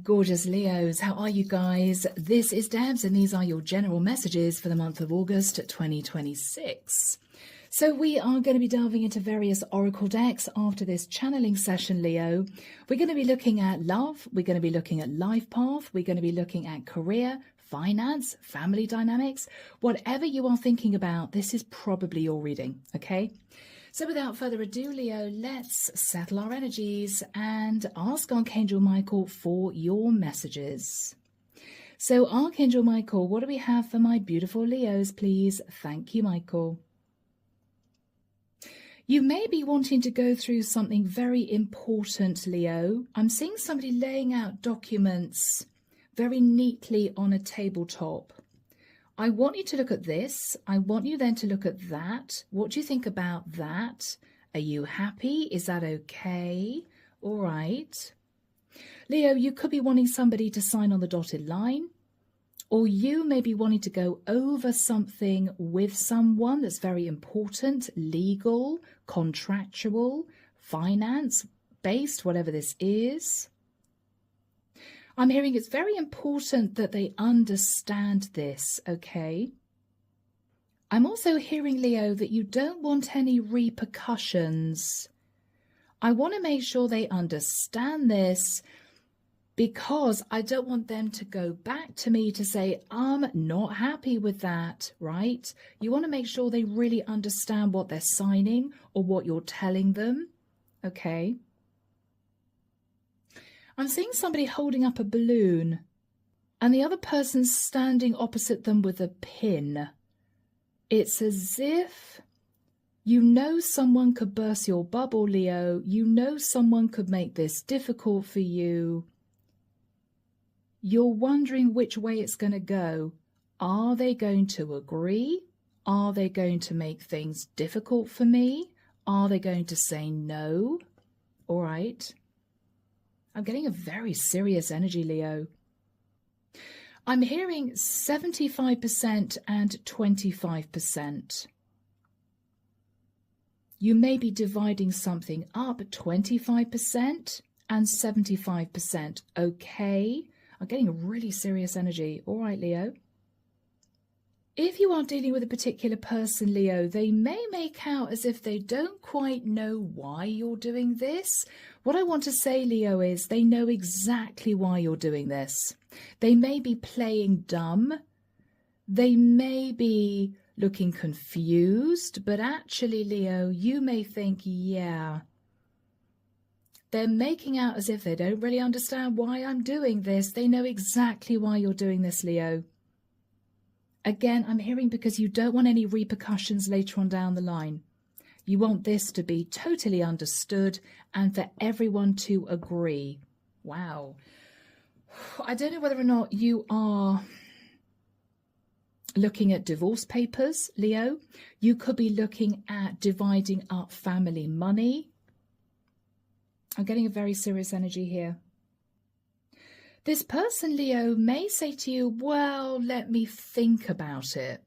Gorgeous Leos, how are you guys? This is Debs and these are your general messages for the month of August 2026. So we are going to be delving into various oracle decks after this channeling session, Leo. We're going to be looking at love, we're going to be looking at life path, we're going to be looking at career, finance, family dynamics. Whatever you are thinking about, this is probably your reading, okay? So without further ado, Leo, let's settle our energies and ask Archangel Michael for your messages. So Archangel Michael, what do we have for my beautiful Leos, please? Thank you, Michael. You may be wanting to go through something very important, Leo. I'm seeing somebody laying out documents very neatly on a tabletop. I want you to look at this. I want you then to look at that. What do you think about that? Are you happy? Is that okay? All right. Leo, you could be wanting somebody to sign on the dotted line, or you may be wanting to go over something with someone that's very important, legal, contractual, finance-based, whatever this is. I'm hearing it's very important that they understand this, okay? I'm also hearing, Leo, that you don't want any repercussions. I want to make sure they understand this because I don't want them to go back to me to say, I'm not happy with that, right? You want to make sure they really understand what they're signing or what you're telling them, okay? I'm seeing somebody holding up a balloon and the other person's standing opposite them with a pin. It's as if you know someone could burst your bubble, Leo. You know someone could make this difficult for you. You're wondering which way it's going to go. Are they going to agree? Are they going to make things difficult for me? Are they going to say no? All right. I'm getting a very serious energy, Leo. I'm hearing 75% and 25%. You may be dividing something up 25% and 75%. Okay. I'm getting a really serious energy. All right, Leo. If you are dealing with a particular person, Leo, they may make out as if they don't quite know why you're doing this. What I want to say, Leo, is they know exactly why you're doing this. They may be playing dumb. They may be looking confused, but actually, Leo, you may think, yeah, they're making out as if they don't really understand why I'm doing this. They know exactly why you're doing this, Leo. Again, I'm hearing because you don't want any repercussions later on down the line. You want this to be totally understood and for everyone to agree. Wow. I don't know whether or not you are looking at divorce papers, Leo. You could be looking at dividing up family money. I'm getting a very serious energy here. This person, Leo, may say to you, well, let me think about it.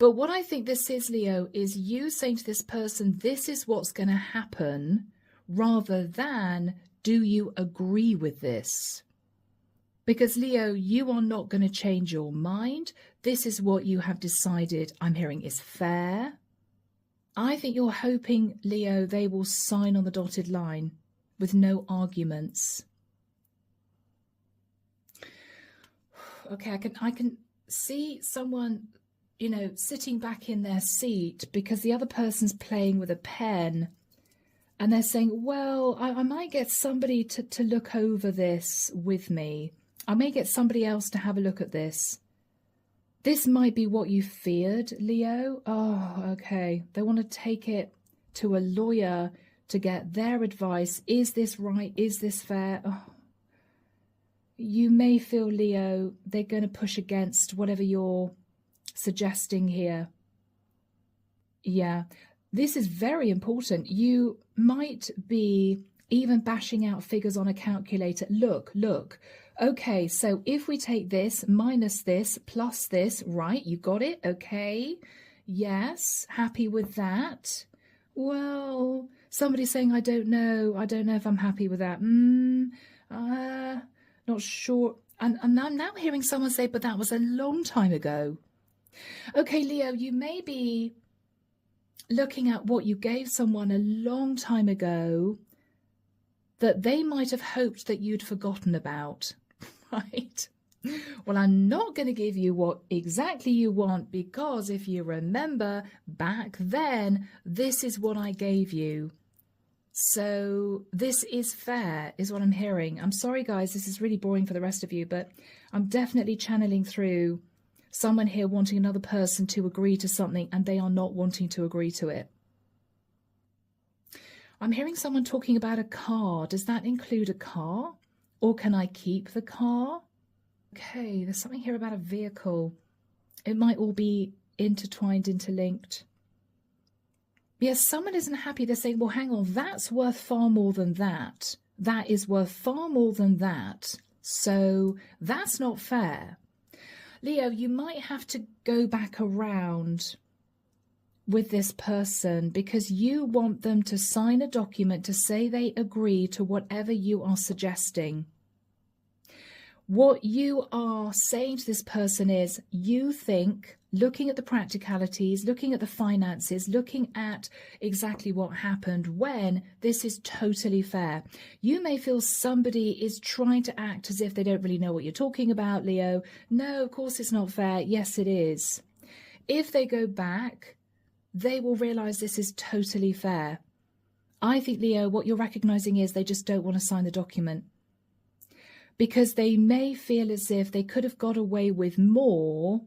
But what I think this is, Leo, is you saying to this person, this is what's going to happen, rather than, do you agree with this? Because, Leo, you are not going to change your mind. This is what you have decided, I'm hearing, is fair. I think you're hoping, Leo, they will sign on the dotted line with no arguments. Okay, I can see someone, you know, sitting back in their seat because the other person's playing with a pen and they're saying, well, I might get somebody to look over this with me. I may get somebody else to have a look at this. This might be what you feared, Leo. Oh, okay. They want to take it to a lawyer to get their advice. Is this right? Is this fair? Oh. You may feel, Leo, they're going to push against whatever you're suggesting here. Yeah, this is very important. You might be even bashing out figures on a calculator. Look. Okay, so if we take this, minus this, plus this, right, you got it? Okay, yes, happy with that. Well, somebody's saying, I don't know if I'm happy with that. Not sure. And I'm now hearing someone say, but that was a long time ago. Okay, Leo, you may be looking at what you gave someone a long time ago that they might have hoped that you'd forgotten about, right? Well, I'm not going to give you what exactly you want, because if you remember back then, this is what I gave you. So this is fair, is what I'm hearing. I'm sorry, guys, this is really boring for the rest of you, but I'm definitely channeling through someone here wanting another person to agree to something, and they are not wanting to agree to it. I'm hearing someone talking about a car. Does that include a car? Or can I keep the car? Okay, there's something here about a vehicle. It might all be intertwined, interlinked. Yes, someone isn't happy. They're saying, well, hang on, that's worth far more than that. That is worth far more than that. So that's not fair. Leo, you might have to go back around with this person because you want them to sign a document to say they agree to whatever you are suggesting. What you are saying to this person is, you think, looking at the practicalities, looking at the finances, looking at exactly what happened when this is totally fair. You may feel somebody is trying to act as if they don't really know what you're talking about, Leo. No, of course it's not fair. Yes, it is. If they go back, they will realize this is totally fair. I think, Leo, what you're recognizing is they just don't want to sign the document, because they may feel as if they could have got away with more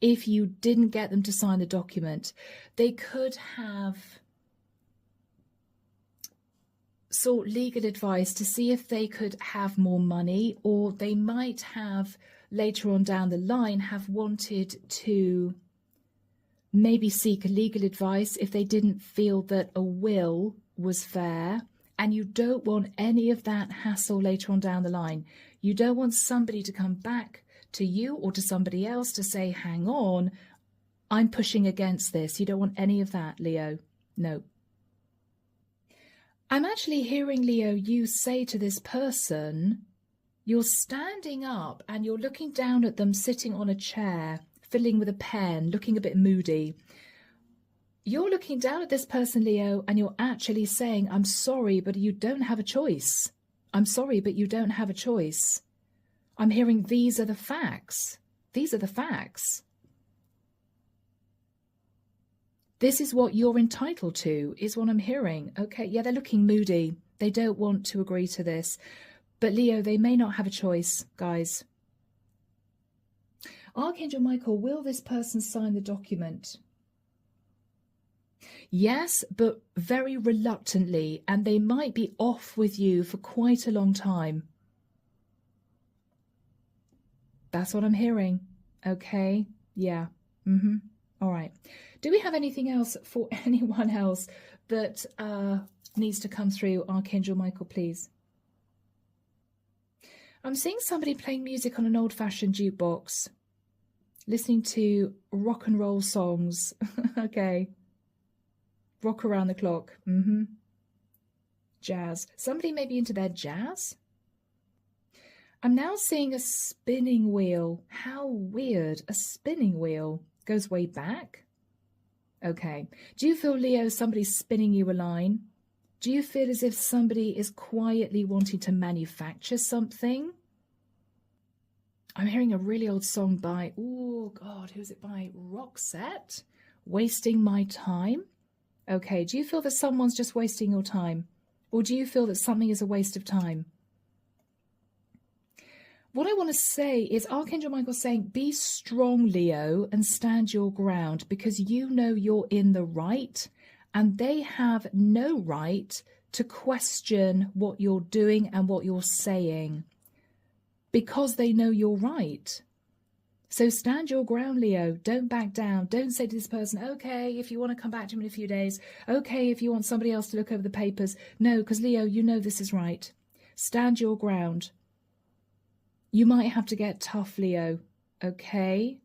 if you didn't get them to sign the document. They could have sought legal advice to see if they could have more money, or they might have later on down the line have wanted to maybe seek legal advice if they didn't feel that a will was fair. And you don't want any of that hassle later on down the line. You don't want somebody to come back to you or to somebody else to say, hang on, I'm pushing against this. You don't want any of that, Leo. No. I'm actually hearing, Leo, you say to this person, you're standing up and you're looking down at them sitting on a chair, fiddling with a pen, looking a bit moody. You're looking down at this person, Leo, and you're actually saying, I'm sorry, but you don't have a choice. I'm sorry, but you don't have a choice. I'm hearing these are the facts. These are the facts. This is what you're entitled to, is what I'm hearing. Okay, yeah, they're looking moody. They don't want to agree to this. But Leo, they may not have a choice, guys. Archangel Michael, will this person sign the document? Yes, but very reluctantly, and they might be off with you for quite a long time. That's what I'm hearing. Okay, yeah. All right. Do we have anything else for anyone else that needs to come through, Archangel Michael, please? I'm seeing somebody playing music on an old-fashioned jukebox, listening to rock and roll songs. Okay. Rock around the clock. Jazz. Somebody may be into their jazz. I'm now seeing a spinning wheel. How weird. A spinning wheel. Goes way back. Okay. Do you feel, Leo, somebody's spinning you a line? Do you feel as if somebody is quietly wanting to manufacture something? I'm hearing a really old song by, oh God, who's it by? Roxette? Wasting My Time? Okay, do you feel that someone's just wasting your time? Or do you feel that something is a waste of time? What I want to say is Archangel Michael saying, be strong, Leo, and stand your ground, because you know you're in the right, and they have no right to question what you're doing and what you're saying, because they know you're right. So stand your ground, Leo. Don't back down. Don't say to this person, okay, if you want to come back to me in a few days. Okay, if you want somebody else to look over the papers. No, because Leo, you know this is right. Stand your ground. You might have to get tough, Leo. Okay?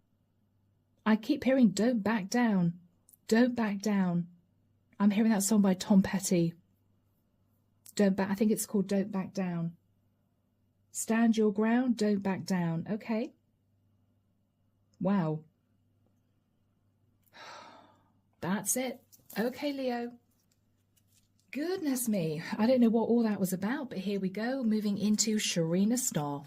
I keep hearing don't back down. Don't back down. I'm hearing that song by Tom Petty. I think it's called Don't Back Down. Stand your ground, don't back down. Okay. Wow. That's it. Okay, Leo. Goodness me. I don't know what all that was about, but here we go. Moving into Sharina Star.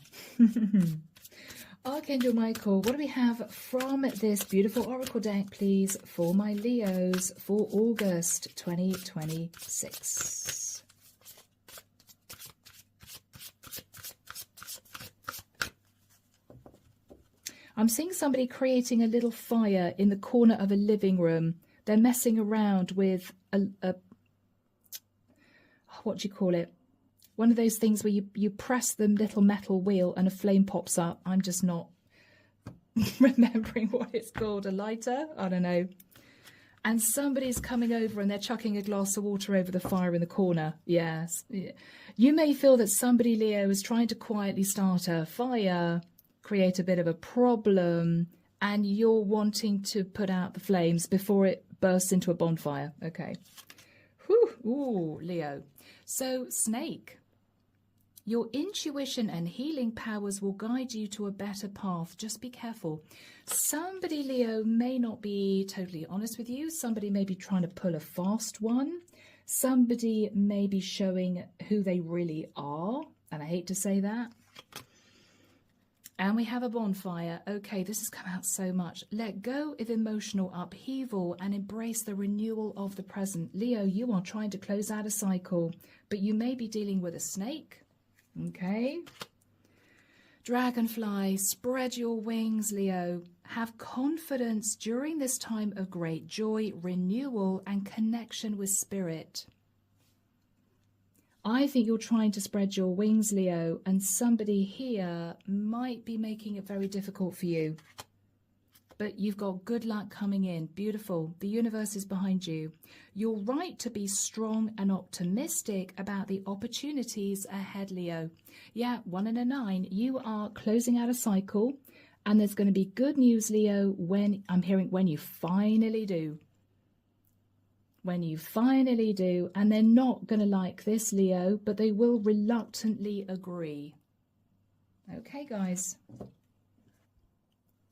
Archangel Michael, what do we have from this beautiful oracle deck, please, for my Leos for August 2026? I'm seeing somebody creating a little fire in the corner of a living room. They're messing around with a what do you call it? One of those things where you press the little metal wheel and a flame pops up. I'm just not remembering what it's called. A lighter? I don't know. And somebody's coming over and they're chucking a glass of water over the fire in the corner. Yes. You may feel that somebody, Leo, is trying to quietly start a fire, create a bit of a problem, and you're wanting to put out the flames before it bursts into a bonfire. Okay. Whew. Ooh, Leo. So, snake. Your intuition and healing powers will guide you to a better path. Just be careful. Somebody, Leo, may not be totally honest with you. Somebody may be trying to pull a fast one. Somebody may be showing who they really are. And I hate to say that. And we have a bonfire. Okay, this has come out so much. Let go of emotional upheaval and embrace the renewal of the present. Leo, you are trying to close out a cycle, but you may be dealing with a snake. Okay. Dragonfly, spread your wings, Leo. Have confidence during this time of great joy, renewal, and connection with spirit. I think you're trying to spread your wings, Leo, and somebody here might be making it very difficult for you. But you've got good luck coming in. Beautiful. The universe is behind you. You're right to be strong and optimistic about the opportunities ahead, Leo. Yeah, 1 and a 9. You are closing out a cycle, and there's going to be good news, Leo, when you finally do. When you finally do, and they're not going to like this, Leo, but they will reluctantly agree. Okay, guys.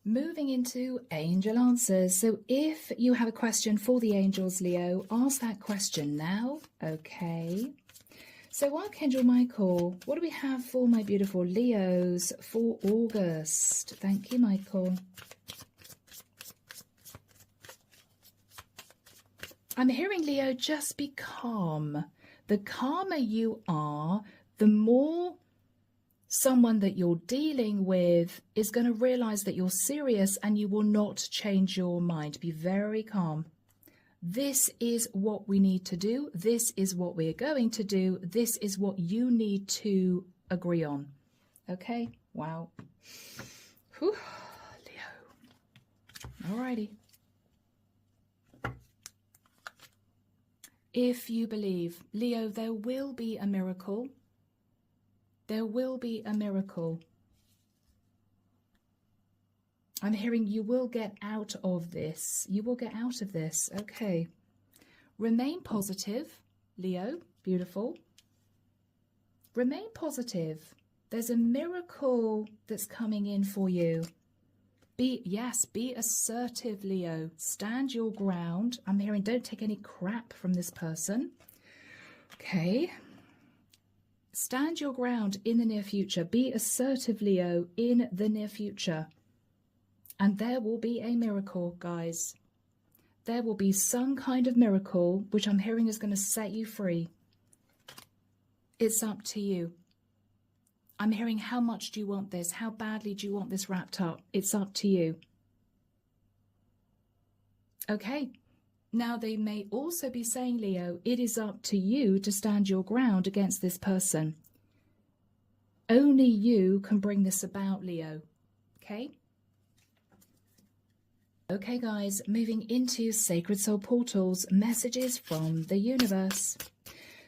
Moving into angel answers. So if you have a question for the angels, Leo, ask that question now. Okay. So Archangel Michael, what do we have for my beautiful Leos for August? Thank you, Michael. I'm hearing, Leo, just be calm. The calmer you are, the more someone that you're dealing with is going to realize that you're serious and you will not change your mind. Be very calm. This is what we need to do. This is what we're going to do. This is what you need to agree on. Okay? Wow. Whew. Leo. Alrighty. If you believe, Leo, there will be a miracle. There will be a miracle. I'm hearing you will get out of this. You will get out of this. Okay. Remain positive, Leo. Beautiful. Remain positive. There's a miracle that's coming in for you. Be assertive, Leo. Stand your ground. I'm hearing don't take any crap from this person. Okay. Stand your ground in the near future. Be assertive, Leo, in the near future. And there will be a miracle, guys. There will be some kind of miracle, which I'm hearing is going to set you free. It's up to you. I'm hearing how much do you want this? How badly do you want this wrapped up? It's up to you. Okay. Now, they may also be saying, Leo, it is up to you to stand your ground against this person. Only you can bring this about, Leo. Okay? Okay, guys, moving into Sacred Soul Portals, messages from the universe.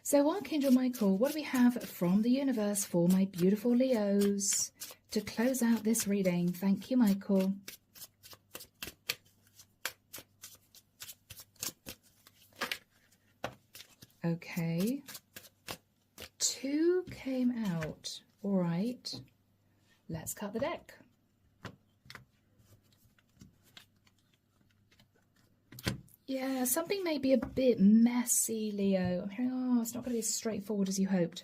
So, Archangel Michael, what do we have from the universe for my beautiful Leos to close out this reading? Thank you, Michael. Okay. 2 came out. All right, let's cut the deck. Yeah, something may be a bit messy, Leo. I'm hearing, oh, it's not going to be as straightforward as you hoped.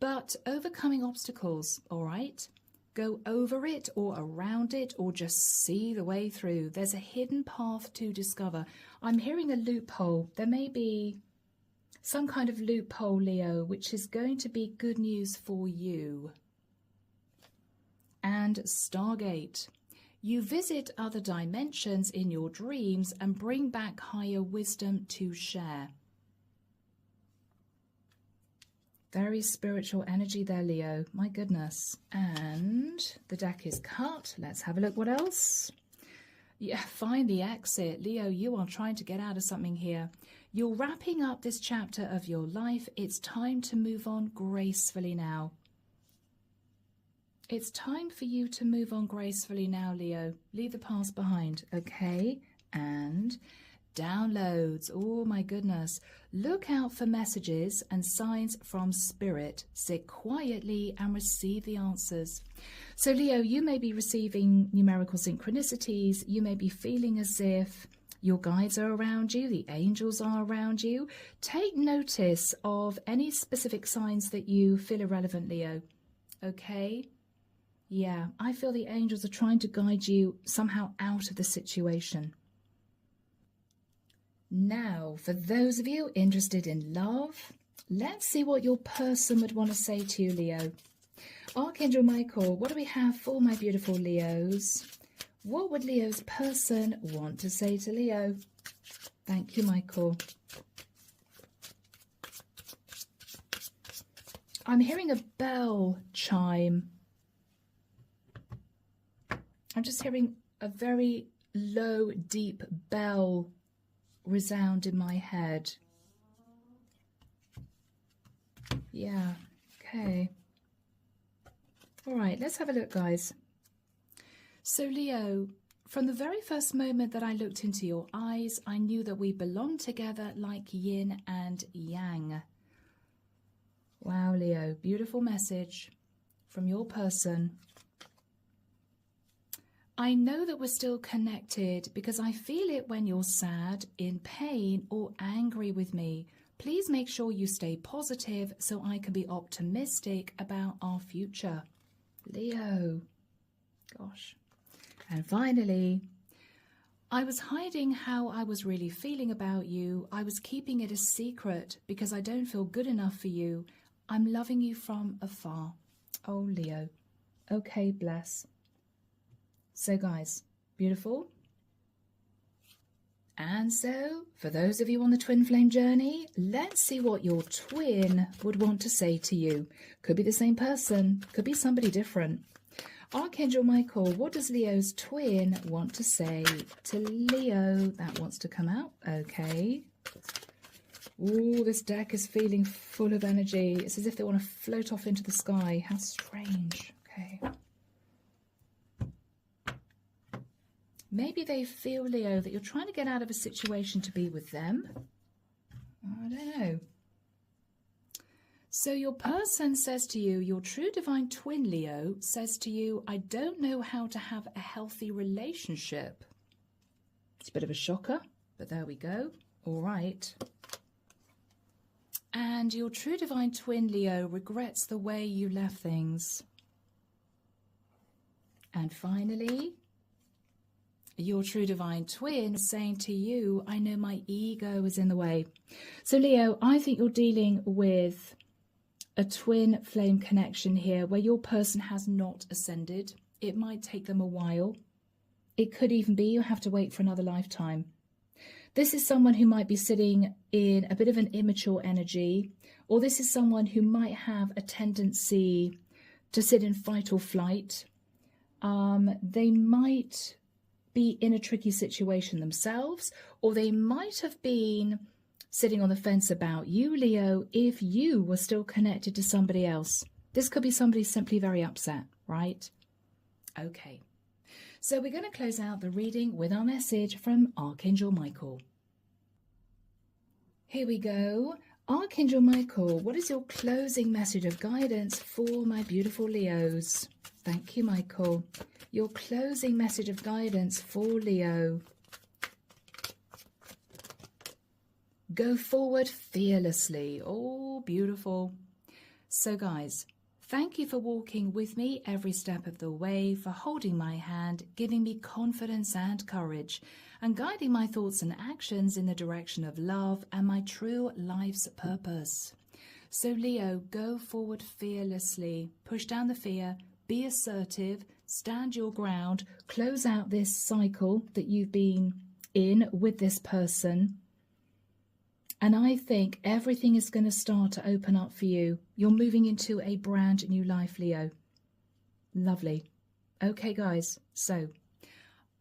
But overcoming obstacles, all right? Go over it or around it or just see the way through. There's a hidden path to discover. I'm hearing a loophole. There may be some kind of loophole, Leo, which is going to be good news for you. And Stargate. You visit other dimensions in your dreams and bring back higher wisdom to share. Very spiritual energy there, Leo. My goodness. And the deck is cut. Let's have a look. What else? Yeah, find the exit. Leo, you are trying to get out of something here. You're wrapping up this chapter of your life. It's time to move on gracefully now. It's time for you to move on gracefully now, Leo. Leave the past behind, okay? And downloads. Oh, my goodness. Look out for messages and signs from Spirit. Sit quietly and receive the answers. So, Leo, you may be receiving numerical synchronicities. You may be feeling as if your guides are around you. The angels are around you. Take notice of any specific signs that you feel irrelevant, Leo. Okay? Yeah, I feel the angels are trying to guide you somehow out of the situation. Now, for those of you interested in love, let's see what your person would want to say to you, Leo. Archangel Michael, what do we have for my beautiful Leos? What would Leo's person want to say to Leo? Thank you, Michael. I'm hearing a bell chime. I'm just hearing a very low, deep bell resound in my head. Yeah, okay. All right, let's have a look, guys. So, Leo, from the very first moment that I looked into your eyes, I knew that we belonged together like yin and yang. Wow, Leo, beautiful message from your person. I know that we're still connected because I feel it when you're sad, in pain, or angry with me. Please make sure you stay positive so I can be optimistic about our future. Leo. Gosh. And finally, I was hiding how I was really feeling about you. I was keeping it a secret because I don't feel good enough for you. I'm loving you from afar. Oh, Leo. Okay, bless. So guys, beautiful. And so, for those of you on the twin flame journey, let's see what your twin would want to say to you. Could be the same person, could be somebody different. Archangel Michael, what does Leo's twin want to say to Leo? That wants to come out. Okay. Ooh, this deck is feeling full of energy. It's as if they want to float off into the sky. How strange. Okay. Maybe they feel, Leo, that you're trying to get out of a situation to be with them. I don't know. So your person says to you, your true divine twin, Leo, says to you, I don't know how to have a healthy relationship. It's a bit of a shocker, but there we go. All right. And your true divine twin, Leo, regrets the way you left things. And finally, your true divine twin is saying to you, I know my ego is in the way. So, Leo, I think you're dealing with a twin flame connection here where your person has not ascended. It might take them a while. It could even be you have to wait for another lifetime. This is someone who might be sitting in a bit of an immature energy, or this is someone who might have a tendency to sit in fight or flight. They might be in a tricky situation themselves, or they might have been sitting on the fence about you, Leo, if you were still connected to somebody else. This could be somebody simply very upset, right? Okay, so we're going to close out the reading with our message from Archangel Michael. Here we go. Archangel Michael, what is your closing message of guidance for my beautiful Leos? Thank you, Michael. Your closing message of guidance for Leo. Go forward fearlessly. Oh, beautiful. So guys, thank you for walking with me every step of the way, for holding my hand, giving me confidence and courage, and guiding my thoughts and actions in the direction of love and my true life's purpose. So Leo, go forward fearlessly. Push down the fear. Be assertive. Stand your ground. Close out this cycle that you've been in with this person. And I think everything is going to start to open up for you. You're moving into a brand new life, Leo. Lovely. Okay, guys. So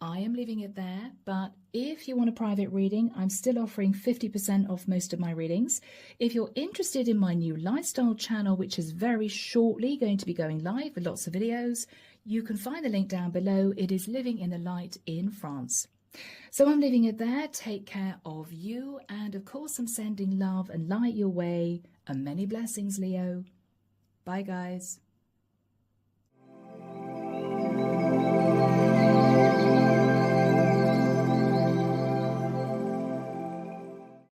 I am leaving it there. But if you want a private reading, I'm still offering 50% off most of my readings. If you're interested in my new lifestyle channel, which is very shortly going to be going live with lots of videos, you can find the link down below. It is Living in the Light in France. So I'm leaving it there. Take care of you. And of course, I'm sending love and light your way. And many blessings, Leo. Bye, guys.